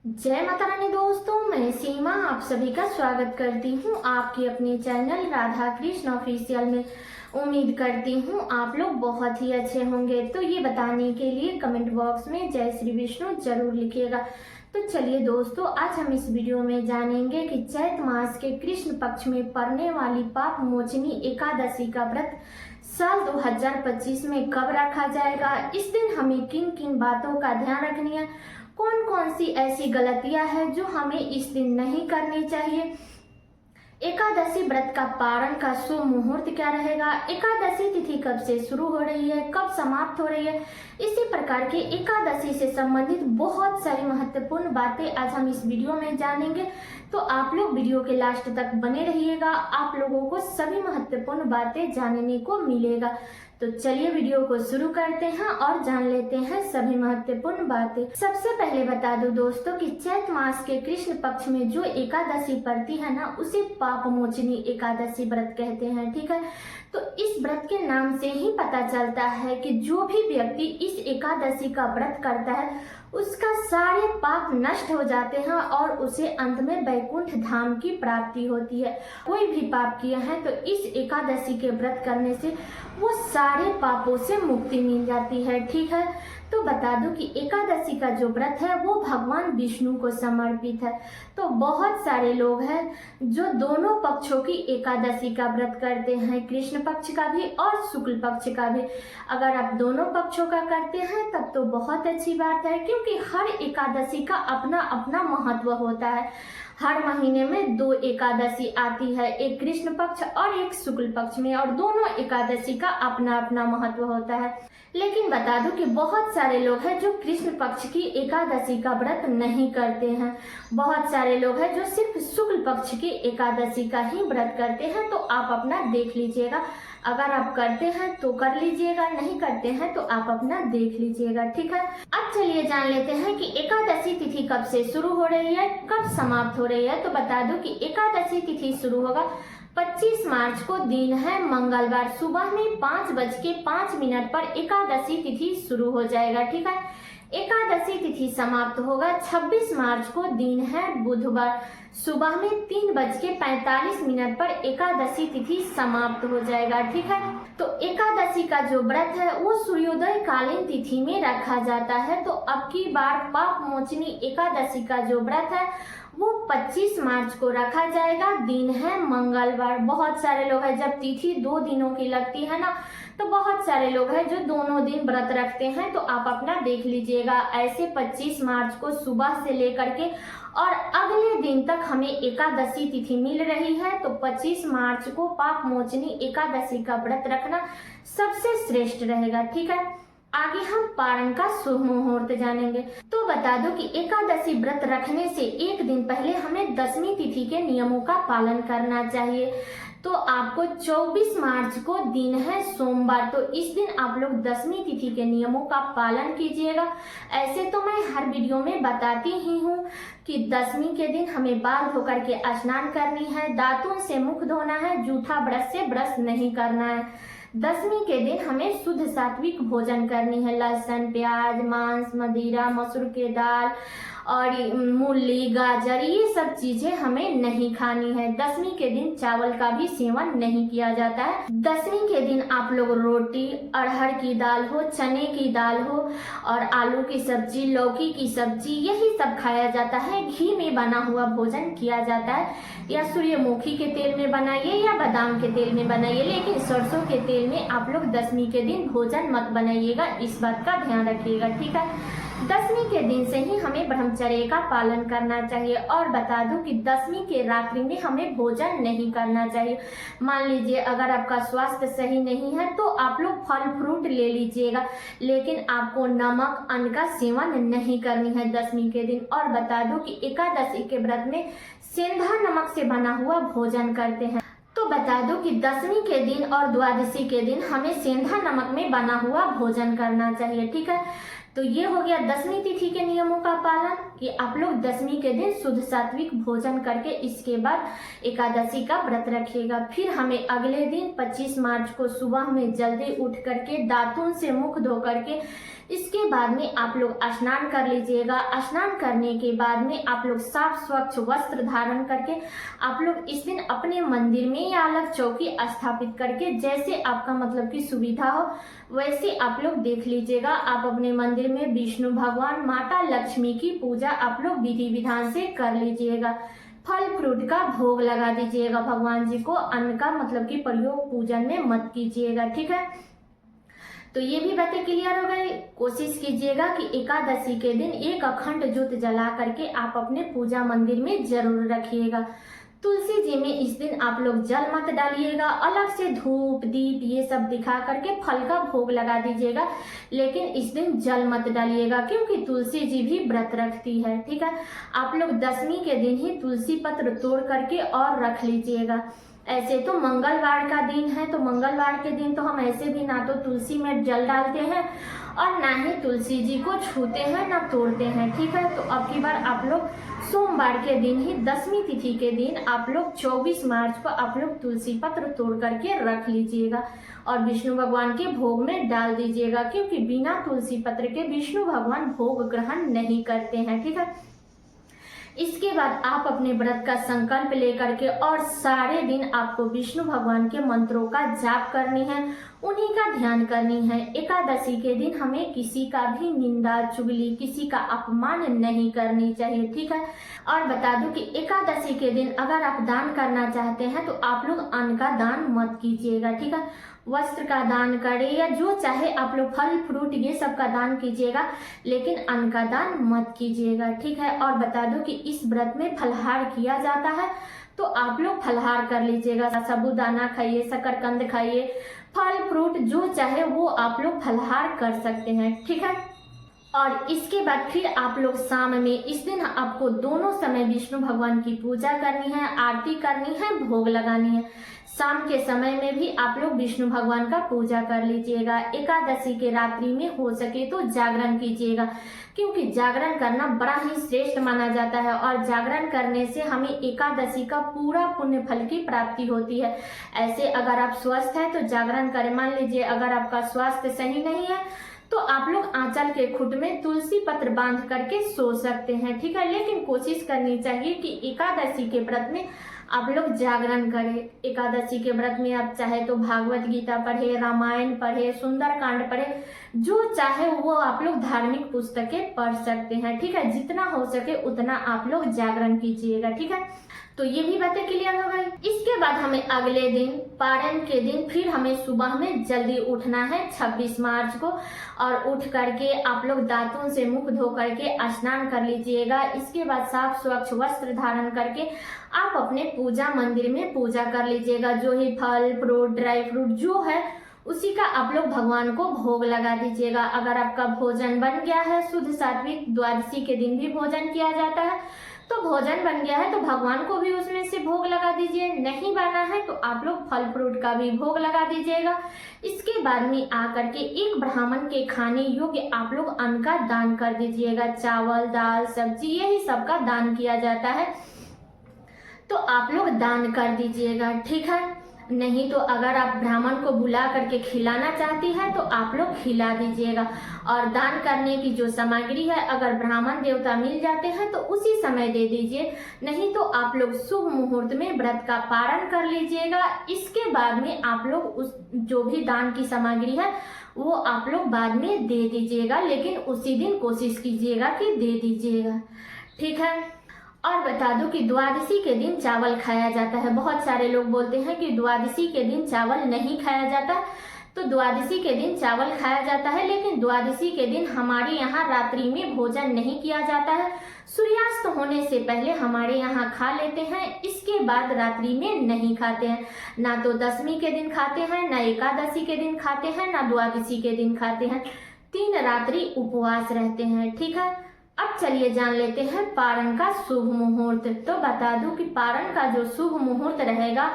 जय माता रानी दोस्तों, मैं सीमा आप सभी का स्वागत करती हूँ आपके अपने चैनल राधा कृष्ण ऑफिशियल में। उम्मीद करती हूँ आप लोग बहुत ही अच्छे होंगे। तो ये बताने के लिए कमेंट बॉक्स में जय श्री विष्णु जरूर लिखिएगा। तो चलिए दोस्तों, आज हम इस वीडियो में जानेंगे कि चैत मास के कृष्ण पक्ष में पड़ने वाली पाप मोचनी एकादशी का व्रत साल 2025 में कब रखा जाएगा। इस दिन हमें किन किन बातों का ध्यान रखनी है, कौन कौन सी ऐसी गलतियां हैं जो हमें इस दिन नहीं करनी चाहिए। एकादशी व्रत का पारण का शुभ मुहूर्त क्या रहेगा, एकादशी तिथि कब से शुरू हो रही है, कब समाप्त हो रही है। इसी प्रकार के एकादशी से संबंधित बहुत सारी महत्वपूर्ण बातें आज हम इस वीडियो में जानेंगे। तो आप लोग वीडियो के लास्ट तक बने रहिएगा, आप लोगों को सभी महत्वपूर्ण बातें जानने को मिलेगा। तो चलिए वीडियो को शुरू करते हैं और जान लेते हैं सभी महत्वपूर्ण बातें। सबसे पहले बता दूं दोस्तों कि चैत मास के कृष्ण पक्ष में जो एकादशी पड़ती है ना, उसे पाप मोचनी एकादशी व्रत कहते हैं। ठीक है, तो इस व्रत के नाम से ही पता चलता है कि जो भी व्यक्ति इस एकादशी का व्रत करता है उसका सारे पाप नष्ट हो जाते हैं और उसे अंत में वैकुंठ धाम की प्राप्ति होती है। कोई भी पाप किया है तो इस एकादशी के व्रत करने से वो सारे पापों से मुक्ति मिल जाती है। ठीक है, तो बता दूं कि एकादशी का जो व्रत है वो भगवान विष्णु को समर्पित है। तो बहुत सारे लोग हैं जो दोनों पक्षों की एकादशी का व्रत करते हैं, कृष्ण पक्ष का भी और शुक्ल पक्ष का भी। अगर आप दोनों पक्षों का करते हैं तब तो बहुत अच्छी बात है, क्योंकि हर एकादशी का अपना अपना महत्व होता है। हर महीने में 2 एकादशी आती है, एक कृष्ण पक्ष और एक शुक्ल पक्ष में, और दोनों एकादशी का अपना अपना महत्व होता है। लेकिन बता दूं कि बहुत सारे लोग हैं जो कृष्ण पक्ष की एकादशी का व्रत नहीं करते हैं। बहुत सारे लोग हैं जो सिर्फ शुक्ल पक्ष की एकादशी का ही व्रत करते हैं। तो आप अपना देख लीजिएगा, अगर आप करते हैं तो कर लीजिएगा, नहीं करते हैं तो आप अपना देख लीजिएगा। ठीक है, अब चलिए जान लेते हैं कि एकादशी तिथि कब से शुरू हो रही है, कब समाप्त हो रही है। तो बता दूं कि एकादशी तिथि शुरू होगा 25 मार्च को, दिन है मंगलवार, सुबह में 5:05 पर एकादशी तिथि शुरू हो जाएगा। ठीक है, एकादशी तिथि समाप्त होगा 26 मार्च को, दिन है बुधवार, सुबह में 3:45 पर एकादशी तिथि समाप्त हो जाएगा। ठीक है, तो एकादशी का जो व्रत है वो सूर्योदय कालीन तिथि में रखा जाता है। तो अब की बार पाप मोचनी एकादशी का जो व्रत है वो 25 मार्च को रखा जाएगा, दिन है मंगलवार। बहुत सारे लोग हैं, जब तिथि 2 दिनों की लगती है ना, तो बहुत सारे लोग हैं जो दोनों दिन व्रत रखते हैं। तो आप अपना देख लीजिएगा, ऐसे 25 मार्च को सुबह से लेकर के और अगले दिन तक हमें एकादशी तिथि मिल रही है। तो 25 मार्च को पाप मोचनी एकादशी का व्रत रखना सबसे श्रेष्ठ रहेगा। ठीक है, आगे हम पारण का शुभ मुहूर्त जानेंगे। तो बता दो कि एकादशी व्रत रखने से एक दिन पहले हमें दशमी तिथि के नियमों का पालन करना चाहिए। तो आपको 24 मार्च को दिन है सोमवार, तो इस दिन आप लोग दशमी तिथि के नियमों का पालन कीजिएगा। ऐसे तो मैं हर वीडियो में बताती ही हूँ कि दशमी के दिन हमें बाल धोकर के स्नान करनी है, दांतों से मुख धोना है, जूठा ब्रश से ब्रश नहीं करना है। दशमी के दिन हमें शुद्ध सात्विक भोजन करनी है, लहसुन, प्याज, मांस, मदिरा, मसूर के दाल और मूली, गाजर, ये सब चीजें हमें नहीं खानी है। दशमी के दिन चावल का भी सेवन नहीं किया जाता है। दशमी के दिन आप लोग रोटी, अरहर की दाल हो, चने की दाल हो और आलू की सब्जी, लौकी की सब्जी, यही सब खाया जाता है। घी में बना हुआ भोजन किया जाता है, या सूर्यमुखी के तेल में बनाइए या बादाम के तेल में बनाइए, लेकिन सरसों के तेल में आप लोग दशमी के दिन भोजन मत बनाइएगा, इस बात का ध्यान रखिएगा। ठीक है, दशमी के दिन से ही हमें ब्रह्मचर्य का पालन करना चाहिए। और बता दूं कि दशमी के रात्रि में हमें भोजन नहीं करना चाहिए। मान लीजिए अगर आपका स्वास्थ्य सही नहीं है तो आप लोग फल फ्रूट ले लीजिएगा, लेकिन आपको नमक, अन्न का सेवन नहीं करनी है दशमी के दिन। और बता दूं कि एकादशी के व्रत में सेंधा नमक से बना हुआ भोजन करते हैं। तो बता दूं कि दशमी के दिन और द्वादशी के दिन हमें सेंधा नमक में बना हुआ भोजन करना चाहिए। ठीक है, तो ये हो गया दशमी तिथि के नियमों का पालन, कि आप लोग दशमी के दिन शुद्ध सात्विक भोजन करके इसके बाद एकादशी का व्रत रखिएगा। फिर हमें अगले दिन 25 मार्च को सुबह में जल्दी उठ करके दातुन से मुख धो करके इसके बाद में आप लोग स्नान कर लीजिएगा। स्नान करने के बाद में आप लोग साफ स्वच्छ वस्त्र धारण करके आप लोग इस दिन अपने मंदिर में या अलग चौकी स्थापित करके जैसे आपका मतलब की सुविधा हो वैसे आप लोग देख लीजिएगा। आप अपने मंदिर में विष्णु भगवान माता लक्ष्मी की पूजा आप लोग विधि विधान से कर लीजिएगा। फल फ्रूट का भोग लगा दीजिएगा भगवान जी को। अन्न का मतलब कि प्रयोग पूजन में मत कीजिएगा, ठीक है। तो ये भी बातें क्लियर हो गई। कोशिश कीजिएगा कि एकादशी के दिन एक अखंड ज्योत जला करके आप अपने पूजा मंदिर में जरूर रखिएगा। तुलसी जी में इस दिन आप लोग जल मत डालिएगा। अलग से धूप दीप ये सब दिखा करके फल का भोग लगा दीजिएगा, लेकिन इस दिन जल मत डालिएगा क्योंकि तुलसी जी भी व्रत रखती है, ठीक है। आप लोग दशमी के दिन ही तुलसी पत्र तोड़ करके और रख लीजिएगा। ऐसे तो मंगलवार का दिन है, तो मंगलवार के दिन तो हम ऐसे भी ना तो तुलसी में जल डालते हैं और ना ही तुलसी जी को छूते हैं ना तोड़ते हैं, ठीक है। तो अब की बार आप लोग सोमवार के दिन ही दशमी तिथि के दिन आप लोग 24 मार्च को आप लोग तुलसी पत्र तोड़ करके रख लीजिएगा और विष्णु भगवान के भोग में डाल दीजिएगा, क्योंकि बिना तुलसी पत्र के विष्णु भगवान भोग ग्रहण नहीं करते हैं, ठीक है। इसके बाद आप अपने व्रत का संकल्प लेकर के और सारे दिन आपको विष्णु भगवान के मंत्रों का जाप करनी है, उन्हीं का ध्यान करनी है। एकादशी के दिन हमें किसी का भी निंदा चुगली किसी का अपमान नहीं करनी चाहिए, ठीक है। और बता दूं कि एकादशी के दिन अगर आप दान करना चाहते हैं तो आप लोग अन्न का दान मत कीजिएगा, ठीक है। वस्त्र का दान करें या जो चाहे आप लोग फल फ्रूट ये सब का दान कीजिएगा, लेकिन अन्न का दान मत कीजिएगा, ठीक है। और बता दूं कि इस व्रत में फलहार किया जाता है, तो आप लोग फलहार कर लीजिएगा। साबूदाना खाइए, शकरकंद खाइए, फल फ्रूट जो चाहे वो आप लोग फलहार कर सकते हैं, ठीक है। और इसके बाद फिर आप लोग शाम में इस दिन आपको दोनों समय विष्णु भगवान की पूजा करनी है, आरती करनी है, भोग लगानी है। शाम के समय में भी आप लोग विष्णु भगवान का पूजा कर लीजिएगा। एकादशी के रात्रि में हो सके तो जागरण कीजिएगा, क्योंकि जागरण करना बड़ा ही श्रेष्ठ माना जाता है और जागरण करने से हमें एकादशी का पूरा पुण्य फल की प्राप्ति होती है। ऐसे अगर आप स्वस्थ हैं तो जागरण करें। मान लीजिए अगर आपका स्वास्थ्य सही नहीं है तो आप लोग आंचल के खुट में तुलसी पत्र बांध करके सो सकते हैं, ठीक है। लेकिन कोशिश करनी चाहिए कि एकादशी के व्रत में आप लोग जागरण करें। एकादशी के व्रत में आप चाहे तो भागवत गीता पढ़े, रामायण पढ़े, सुंदरकांड पढ़े, जो चाहे वो आप लोग धार्मिक पुस्तकें पढ़ सकते हैं, ठीक है। जितना हो सके उतना आप लोग जागरण कीजिएगा, ठीक है। तो ये भी बातें क्लियर हो गई। इसके बाद हमें अगले दिन पारण के दिन फिर हमें सुबह में जल्दी उठना है 26 मार्च को, और उठ करके आप लोग दांतों से मुख धो करके स्नान कर लीजिएगा। इसके बाद साफ स्वच्छ वस्त्र धारण करके आप अपने पूजा मंदिर में पूजा कर लीजिएगा। जो ही फल फ्रूट ड्राई फ्रूट जो है उसी का आप लोग भगवान को भोग लगा दीजिएगा। अगर आपका भोजन बन गया है, शुद्ध सात्विक द्वादशी के दिन भी भोजन किया जाता है, तो भोजन बन गया है तो भगवान को भी उसमें से भोग लगा दीजिए। नहीं बना है तो आप लोग फल फ्रूट का भी भोग लगा दीजिएगा। इसके बाद में आकर के एक ब्राह्मण के खाने योग्य आप लोग अन्न का दान कर दीजिएगा। चावल दाल सब्जी यही सब का दान किया जाता है, तो आप लोग दान कर दीजिएगा, ठीक है। नहीं तो अगर आप ब्राह्मण को बुला करके खिलाना चाहती है तो आप लोग खिला दीजिएगा। और दान करने की जो सामग्री है अगर ब्राह्मण देवता मिल जाते हैं तो उसी समय दे दीजिए, नहीं तो आप लोग शुभ मुहूर्त में व्रत का पारण कर लीजिएगा। इसके बाद में आप लोग उस जो भी दान की सामग्री है वो आप लोग बाद में दे दीजिएगा, लेकिन उसी दिन कोशिश कीजिएगा कि दे दीजिएगा, ठीक है। और बता दूं कि द्वादशी के दिन चावल खाया जाता है। बहुत सारे लोग बोलते हैं कि द्वादशी के दिन चावल नहीं खाया जाता, तो द्वादशी के दिन चावल खाया जाता है, लेकिन द्वादशी के दिन हमारे यहाँ रात्रि में भोजन नहीं किया जाता है। सूर्यास्त होने से पहले हमारे यहाँ खा लेते हैं, इसके बाद रात्रि में नहीं खाते हैं। ना तो दशमी के दिन खाते हैं, ना एकादशी के दिन खाते हैं, ना द्वादशी के दिन खाते हैं। 3 रात्रि उपवास रहते हैं, ठीक है। अब चलिए जान लेते हैं पारण का शुभ मुहूर्त। तो बता दूं कि पारण का जो शुभ मुहूर्त रहेगा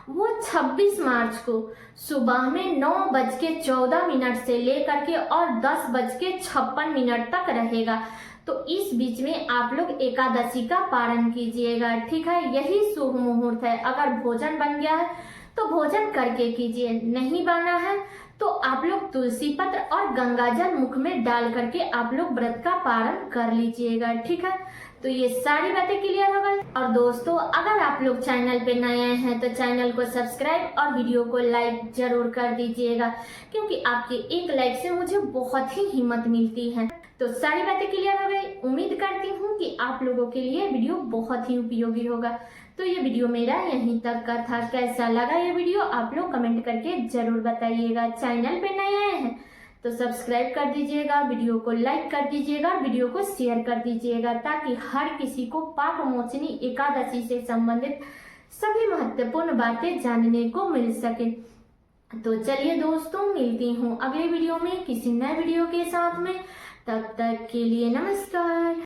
वो 26 मार्च को सुबह में 9:14 से लेकर के और 10:56 तक रहेगा। तो इस बीच में आप लोग एकादशी का पारण कीजिएगा, ठीक है। यही शुभ मुहूर्त है। अगर भोजन बन गया है तो भोजन करके कीजिए। नहीं बना है तो आप लोग तुलसी पत्र और गंगाजल मुख में डाल करके आप लोग व्रत का पारण कर लीजिएगा, ठीक है। तो ये सारी बातें क्लियर हो गई। और दोस्तों, अगर आप लोग चैनल पे नए हैं तो चैनल को सब्सक्राइब और वीडियो को लाइक जरूर कर दीजिएगा, क्योंकि आपके एक लाइक से मुझे बहुत ही हिम्मत मिलती है। तो सारी बातें क्लियर हो गई। उम्मीद करती हूँ कि आप लोगों के लिए वीडियो बहुत ही उपयोगी होगा। तो ये वीडियो मेरा यहीं तक का था। कैसा लगा ये वीडियो आप लोग कमेंट करके जरूर बताइएगा। चैनल पे नए आए हैं तो सब्सक्राइब कर दीजिएगा, वीडियो को लाइक कर दीजिएगा और वीडियो को शेयर कर दीजिएगा, ताकि हर किसी को पाप मोचनी एकादशी से संबंधित सभी महत्वपूर्ण बातें जानने को मिल सके। तो चलिए दोस्तों, मिलती हूँ अगले वीडियो में किसी नए वीडियो के साथ में। तब तक के लिए नमस्कार।